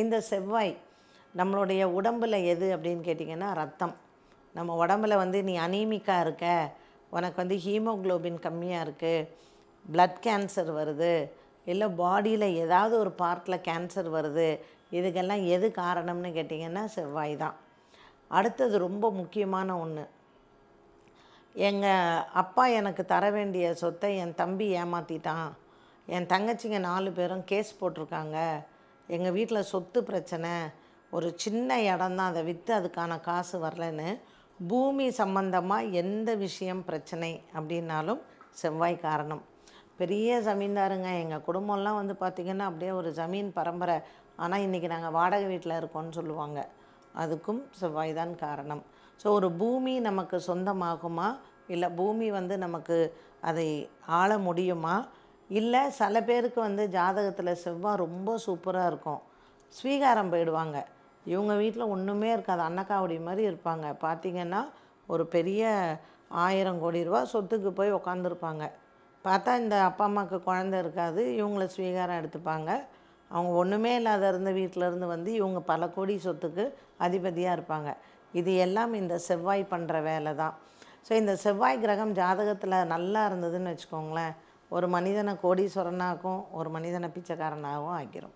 இந்த செவ்வாய் நம்மளுடைய உடம்பில் எது அப்படின்னு கேட்டிங்கன்னா ரத்தம். நம்ம உடம்புல வந்து நீ அனீமிக்காக இருக்க, உனக்கு வந்து ஹீமோக்ளோபின் கம்மியாக இருக்குது, பிளட் கேன்சர் வருது, இல்லை பாடியில் ஏதாவது ஒரு பார்ட்டில் கேன்சர் வருது, இதுக்கெல்லாம் எது காரணம்னு கேட்டிங்கன்னா செவ்வாய் தான். அடுத்தது ரொம்ப முக்கியமான ஒன்று, எங்கள் அப்பா எனக்கு தர வேண்டிய சொத்தை என் தம்பி ஏமாற்றிட்டான், என் தங்கச்சிங்க 4 பேரும் கேஸ் போட்டிருக்காங்க, எங்கள் வீட்டில் சொத்து பிரச்சனை, ஒரு சின்ன இடம்தான் அதை விற்று அதுக்கான காசு வரலன்னு பூமி சம்பந்தமாக எந்த விஷயம் பிரச்சனை அப்படின்னாலும் செவ்வாய் காரணம். பெரிய ஜமீன்தாருங்க, எங்கள் குடும்பம்லாம் வந்து பார்த்திங்கன்னா அப்படியே ஒரு ஜமீன் பரம்பரை, ஆனால் இன்றைக்கி நாங்கள் வாடகை வீட்டில் இருக்கோம்னு சொல்லுவாங்க. அதுக்கும் செவ்வாய் தான் காரணம். ஸோ ஒரு பூமி நமக்கு சொந்தமாகுமா, இல்லை பூமி வந்து நமக்கு அதை ஆள முடியுமா, இல்லை சில பேருக்கு வந்து ஜாதகத்தில் செவ்வாய் ரொம்ப சூப்பராக இருக்கும், ஸ்வீகாரம் போயிடுவாங்க, இவங்க வீட்டில் ஒன்றுமே இருக்காது, அன்னக்காவடி மாதிரி இருப்பாங்க, பார்த்திங்கன்னா ஒரு பெரிய 1000 கோடி ரூபா சொத்துக்கு போய் உக்காந்துருப்பாங்க. பார்த்தா இந்த அப்பா அம்மாவுக்கு குழந்த இருக்காது, இவங்கள ஸ்வீகாரம் எடுத்துப்பாங்க. அவங்க ஒன்றுமே இல்லாத இருந்த வீட்டிலேருந்து வந்து இவங்க பல கோடி சொத்துக்கு அதிபதியாக இருப்பாங்க. இது எல்லாம் இந்த செவ்வாய் பண்ணுற வேலை தான். ஸோ இந்த செவ்வாய் கிரகம் ஜாதகத்தில் நல்லா இருந்ததுன்னு வச்சுக்கோங்களேன், ஒரு மனிதனை கோடீஸ்வரனாகவும் ஒரு மனிதனை பிச்சைக்காரனாகவும் ஆக்கிரும்.